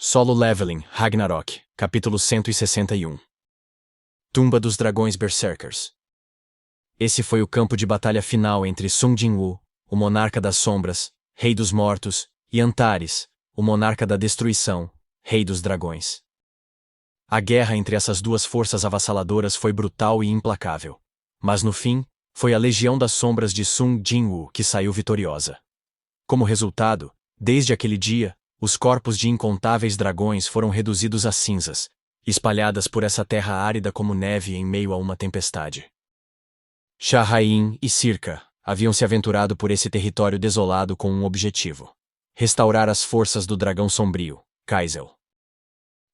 Solo Leveling, Ragnarok, capítulo 161. Tumba dos Dragões Berserkers. Esse foi o campo de batalha final entre Sung Jin-woo, o Monarca das Sombras, Rei dos Mortos, e Antares, o Monarca da Destruição, Rei dos Dragões. A guerra entre essas duas forças avassaladoras foi brutal e implacável. Mas no fim, foi a Legião das Sombras de Sung Jin-woo que saiu vitoriosa. Como resultado, desde aquele dia, os corpos de incontáveis dragões foram reduzidos a cinzas, espalhadas por essa terra árida como neve em meio a uma tempestade. Shahrain e Sirka haviam se aventurado por esse território desolado com um objetivo: restaurar as forças do dragão sombrio, Kaisel.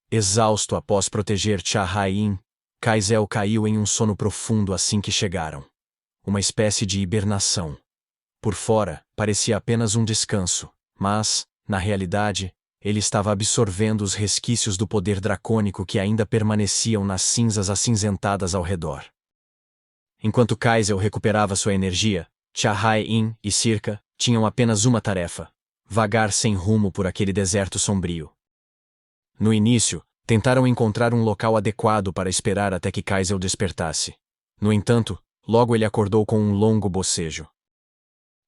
Exausto após proteger Shahrain, Kaisel caiu em um sono profundo assim que chegaram. Uma espécie de hibernação. Por fora, parecia apenas um descanso, mas, na realidade, ele estava absorvendo os resquícios do poder dracônico que ainda permaneciam nas cinzas acinzentadas ao redor. Enquanto Kaisel recuperava sua energia, Shahrain e Sirka tinham apenas uma tarefa: vagar sem rumo por aquele deserto sombrio. No início, tentaram encontrar um local adequado para esperar até que Kaisel despertasse. No entanto, logo ele acordou com um longo bocejo.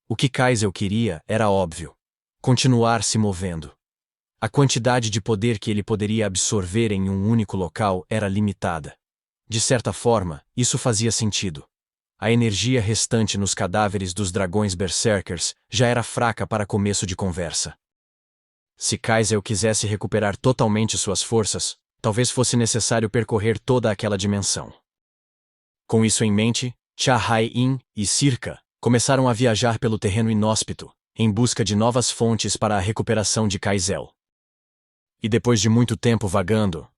O que Kaisel queria era óbvio: continuar se movendo. A quantidade de poder que ele poderia absorver em um único local era limitada. De certa forma, isso fazia sentido. A energia restante nos cadáveres dos dragões berserkers já era fraca para começo de conversa. Se Kaisel quisesse recuperar totalmente suas forças, talvez fosse necessário percorrer toda aquela dimensão. Com isso em mente, Shahrain e Sirka começaram a viajar pelo terreno inóspito, em busca de novas fontes para a recuperação de Kaisel. E depois de muito tempo vagando,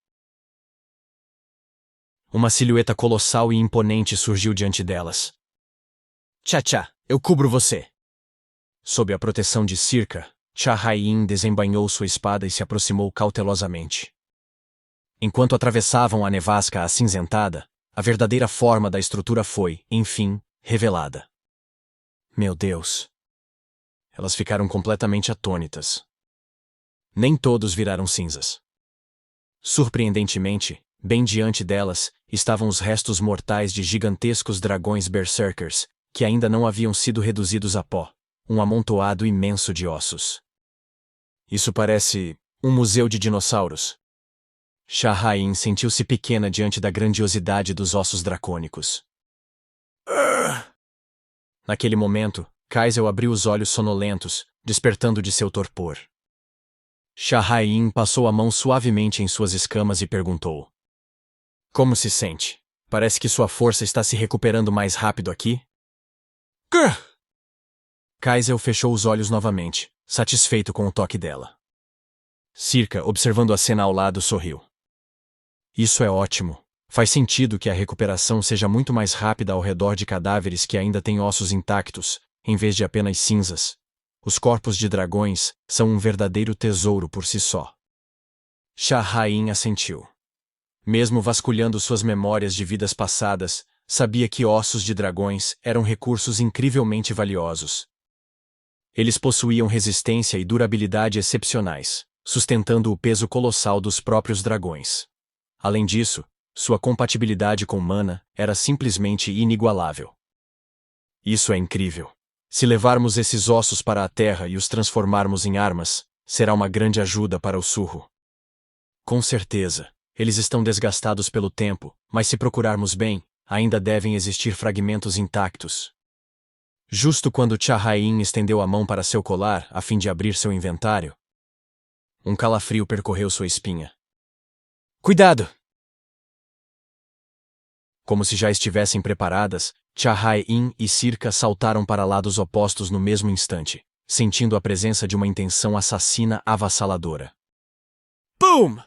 uma silhueta colossal e imponente surgiu diante delas. Tchá, eu cubro você! Sob a proteção de Sirka, Shahrain desembainhou sua espada e se aproximou cautelosamente. Enquanto atravessavam a nevasca acinzentada, a verdadeira forma da estrutura foi, enfim, revelada. Meu Deus! Elas ficaram completamente atônitas. Nem todos viraram cinzas. Surpreendentemente, bem diante delas, estavam os restos mortais de gigantescos dragões berserkers, que ainda não haviam sido reduzidos a pó, um amontoado imenso de ossos. Isso parece um museu de dinossauros. Shahrain sentiu-se pequena diante da grandiosidade dos ossos dracônicos. Naquele momento, Kaisel abriu os olhos sonolentos, despertando de seu torpor. Shahrain passou a mão suavemente em suas escamas e perguntou: Como se sente? Parece que sua força está se recuperando mais rápido aqui? Kaisel fechou os olhos novamente, satisfeito com o toque dela. Sirka, observando a cena ao lado, sorriu. Isso é ótimo. Faz sentido que a recuperação seja muito mais rápida ao redor de cadáveres que ainda têm ossos intactos, em vez de apenas cinzas. Os corpos de dragões são um verdadeiro tesouro por si só. Shahrain assentiu. Mesmo vasculhando suas memórias de vidas passadas, sabia que ossos de dragões eram recursos incrivelmente valiosos. Eles possuíam resistência e durabilidade excepcionais, sustentando o peso colossal dos próprios dragões. Além disso, sua compatibilidade com mana era simplesmente inigualável. Isso é incrível. Se levarmos esses ossos para a terra e os transformarmos em armas, será uma grande ajuda para o Surro. Com certeza, eles estão desgastados pelo tempo, mas se procurarmos bem, ainda devem existir fragmentos intactos. Justo quando Shahrain estendeu a mão para seu colar a fim de abrir seu inventário, um calafrio percorreu sua espinha. Cuidado! Como se já estivessem preparadas, Shahrain e Sirka saltaram para lados opostos no mesmo instante, sentindo a presença de uma intenção assassina avassaladora. Boom!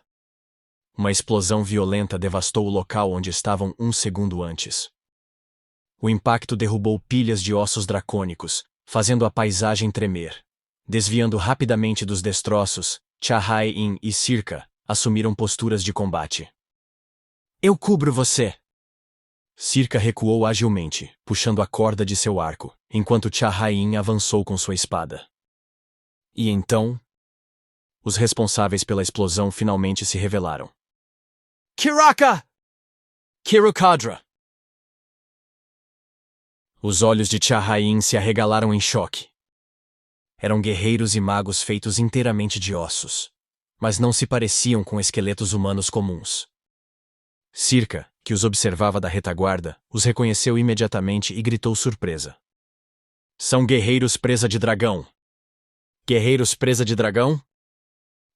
Uma explosão violenta devastou o local onde estavam um segundo antes. O impacto derrubou pilhas de ossos dracônicos, fazendo a paisagem tremer. Desviando rapidamente dos destroços, Shahrain e Sirka assumiram posturas de combate. Eu cubro você! Sirka recuou agilmente, puxando a corda de seu arco, enquanto Shahrain avançou com sua espada. E então, os responsáveis pela explosão finalmente se revelaram. Kiraka! Kirukadra! Os olhos de Chahain se arregalaram em choque. Eram guerreiros e magos feitos inteiramente de ossos, mas não se pareciam com esqueletos humanos comuns. Circa, que os observava da retaguarda, os reconheceu imediatamente e gritou surpresa. São guerreiros presa de dragão. Guerreiros presa de dragão?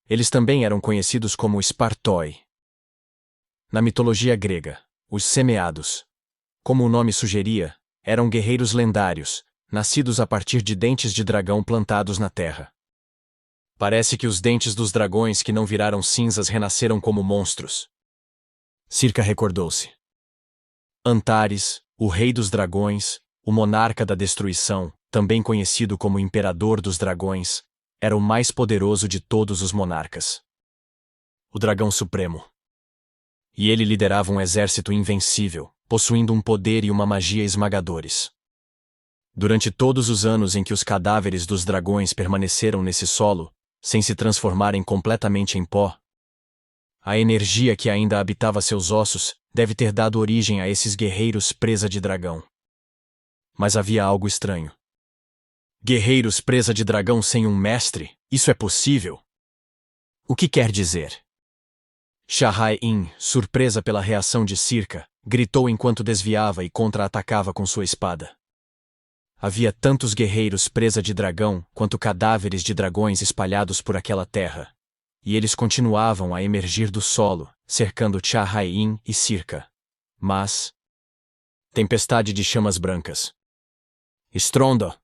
Eles também eram conhecidos como Spartoi. Na mitologia grega, os semeados, como o nome sugeria, eram guerreiros lendários, nascidos a partir de dentes de dragão plantados na terra. Parece que os dentes dos dragões que não viraram cinzas renasceram como monstros. Circa recordou-se. Antares, o rei dos dragões, o monarca da destruição, também conhecido como Imperador dos Dragões, era o mais poderoso de todos os monarcas. O dragão supremo. E ele liderava um exército invencível, possuindo um poder e uma magia esmagadores. Durante todos os anos em que os cadáveres dos dragões permaneceram nesse solo, sem se transformarem completamente em pó, a energia que ainda habitava seus ossos deve ter dado origem a esses guerreiros presa de dragão. Mas havia algo estranho. Guerreiros presa de dragão sem um mestre? Isso é possível? O que quer dizer? Chahain, surpresa pela reação de Circa, gritou enquanto desviava e contra-atacava com sua espada. Havia tantos guerreiros presa de dragão quanto cadáveres de dragões espalhados por aquela terra. E eles continuavam a emergir do solo, cercando Chahain e Circa. Mas... tempestade de chamas brancas. Estrondo!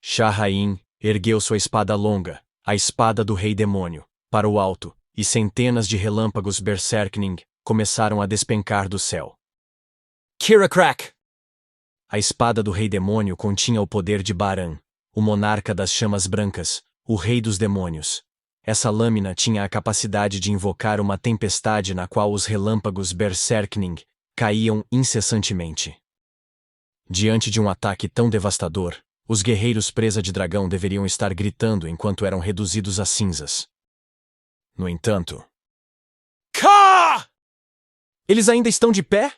Chahain ergueu sua espada longa, a espada do rei demônio, para o alto, e centenas de relâmpagos berserkning começaram a despencar do céu. Kirakrak! A espada do rei demônio continha o poder de Baran, o monarca das chamas brancas, o rei dos demônios. Essa lâmina tinha a capacidade de invocar uma tempestade na qual os relâmpagos berserkning caíam incessantemente. Diante de um ataque tão devastador, os guerreiros presa de dragão deveriam estar gritando enquanto eram reduzidos a cinzas. No entanto... Ká! Eles ainda estão de pé?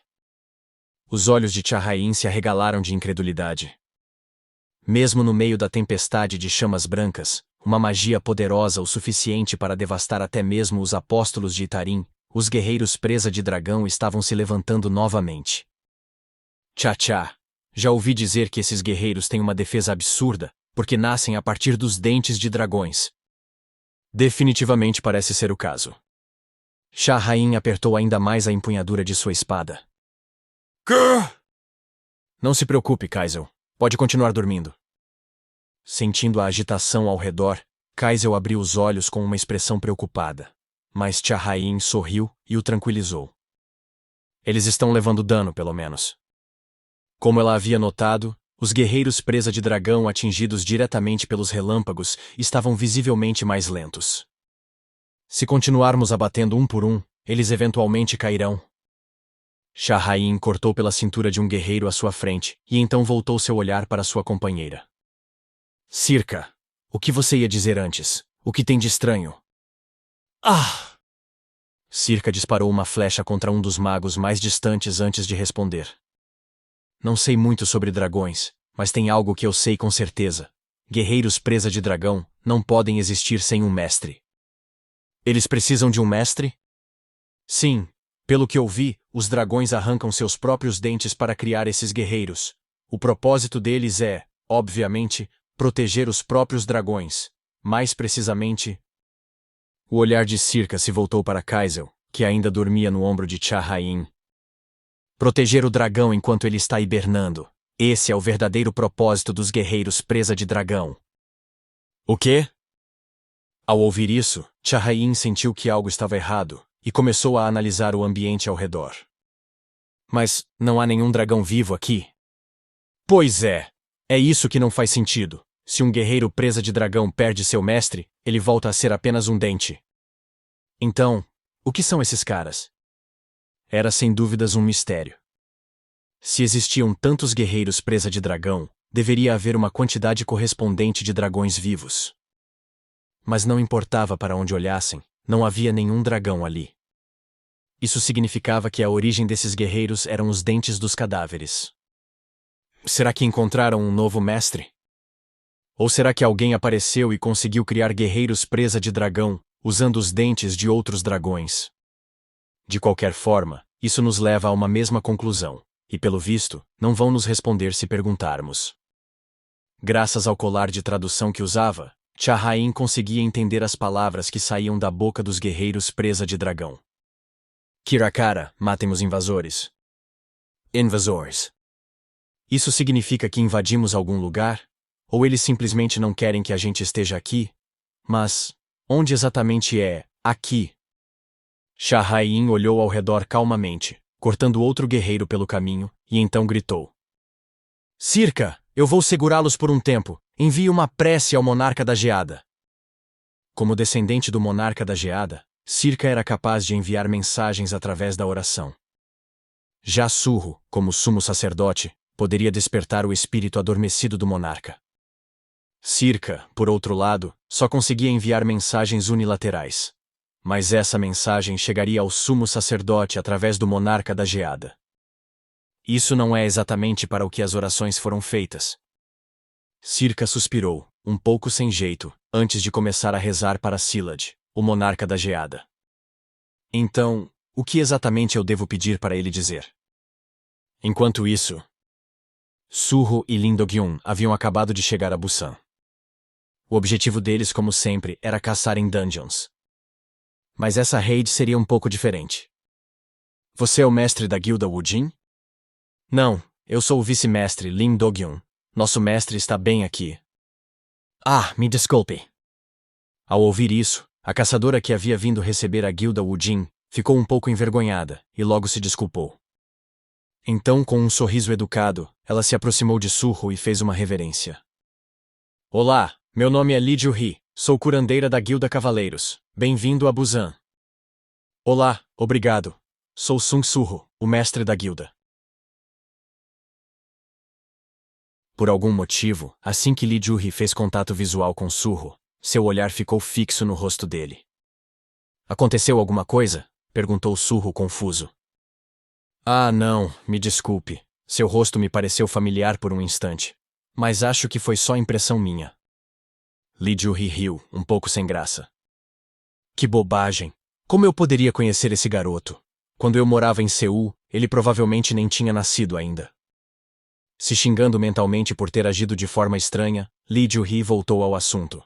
Os olhos de Chahain se arregalaram de incredulidade. Mesmo no meio da tempestade de chamas brancas, uma magia poderosa o suficiente para devastar até mesmo os apóstolos de Itarim, os guerreiros presa de dragão estavam se levantando novamente. Tchá-tchá! Já ouvi dizer que esses guerreiros têm uma defesa absurda, porque nascem a partir dos dentes de dragões. Definitivamente parece ser o caso. Chahain apertou ainda mais a empunhadura de sua espada. Gah! Não se preocupe, Kaisel. Pode continuar dormindo. Sentindo a agitação ao redor, Kaisel abriu os olhos com uma expressão preocupada. Mas Chahain sorriu e o tranquilizou. Eles estão levando dano, pelo menos. Como ela havia notado, os guerreiros presa de dragão atingidos diretamente pelos relâmpagos estavam visivelmente mais lentos. Se continuarmos abatendo um por um, eles eventualmente cairão. Chahain cortou pela cintura de um guerreiro à sua frente e então voltou seu olhar para sua companheira. Circa, o que você ia dizer antes? O que tem de estranho? Ah! Circa disparou uma flecha contra um dos magos mais distantes antes de responder. Não sei muito sobre dragões, mas tem algo que eu sei com certeza. Guerreiros presa de dragão não podem existir sem um mestre. Eles precisam de um mestre? Sim, pelo que eu vi, os dragões arrancam seus próprios dentes para criar esses guerreiros. O propósito deles é, obviamente, proteger os próprios dragões. Mais precisamente... O olhar de Circa se voltou para Kaisel, que ainda dormia no ombro de Chahain. Proteger o dragão enquanto ele está hibernando. Esse é o verdadeiro propósito dos guerreiros presa de dragão. O quê? Ao ouvir isso, Chahain sentiu que algo estava errado e começou a analisar o ambiente ao redor. Mas não há nenhum dragão vivo aqui? Pois é. É isso que não faz sentido. Se um guerreiro presa de dragão perde seu mestre, ele volta a ser apenas um dente. Então, o que são esses caras? Era sem dúvidas um mistério. Se existiam tantos guerreiros presa de dragão, deveria haver uma quantidade correspondente de dragões vivos. mas não importava para onde olhassem, não havia nenhum dragão ali. Isso significava que a origem desses guerreiros eram os dentes dos cadáveres. Será que encontraram um novo mestre? Ou será que alguém apareceu e conseguiu criar guerreiros presa de dragão, usando os dentes de outros dragões? De qualquer forma, isso nos leva a uma mesma conclusão, e pelo visto, não vão nos responder se perguntarmos. Graças ao colar de tradução que usava, Chahrain conseguia entender as palavras que saíam da boca dos guerreiros presa de dragão. Kirakara, matem os invasores. Invasores. Isso significa que invadimos algum lugar? Ou eles simplesmente não querem que a gente esteja aqui? Mas, onde exatamente é aqui? Chahrain olhou ao redor calmamente, cortando outro guerreiro pelo caminho, e então gritou. Circa, eu vou segurá-los por um tempo. Envie uma prece ao monarca da Geada. Como descendente do monarca da Geada, Circa era capaz de enviar mensagens através da oração. Já Surro, como sumo sacerdote, poderia despertar o espírito adormecido do monarca. Circa, por outro lado, só conseguia enviar mensagens unilaterais. Mas essa mensagem chegaria ao sumo sacerdote através do monarca da Geada. Isso não é exatamente para o que as orações foram feitas. Circa suspirou, um pouco sem jeito, antes de começar a rezar para Silad, o monarca da Geada. Então, o que exatamente eu devo pedir para ele dizer? Enquanto isso, Surro e Lin Do-gyun haviam acabado de chegar a Busan. O objetivo deles, como sempre, era caçar em dungeons. Mas essa raid seria um pouco diferente. Você é o mestre da guilda Wujin? Não, eu sou o vice-mestre Lin Do-gyun. Nosso mestre está bem aqui. Ah, me desculpe. Ao ouvir isso, a caçadora que havia vindo receber a guilda Wujin ficou um pouco envergonhada e logo se desculpou. Então, com um sorriso educado, ela se aproximou de Surro e fez uma reverência. Olá, meu nome é Li Ju-hee, sou curandeira da guilda Cavaleiros. Bem-vindo a Busan. Olá, obrigado. Sou Sung Surro, o mestre da guilda. Por algum motivo, assim que Li Ju-hee fez contato visual com Surro, seu olhar ficou fixo no rosto dele. Aconteceu alguma coisa? Perguntou Surro confuso. Ah, não, me desculpe. Seu rosto me pareceu familiar por um instante. Mas acho que foi só impressão minha. Li Ju-hee riu, um pouco sem graça. Que bobagem! Como eu poderia conhecer esse garoto? Quando eu morava em Seul, ele provavelmente nem tinha nascido ainda. Se xingando mentalmente por ter agido de forma estranha, Li Ju-hee voltou ao assunto.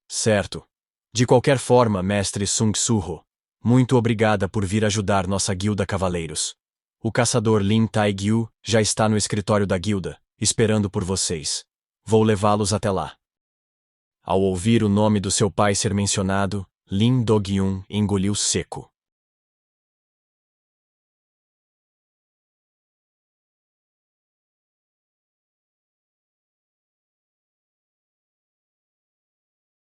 Certo. De qualquer forma, mestre Sung Surro, muito obrigada por vir ajudar nossa guilda Cavaleiros. O caçador Lin Tai-gyu já está no escritório da guilda, esperando por vocês. Vou levá-los até lá. Ao ouvir o nome do seu pai ser mencionado, Lin Do-gyun engoliu seco.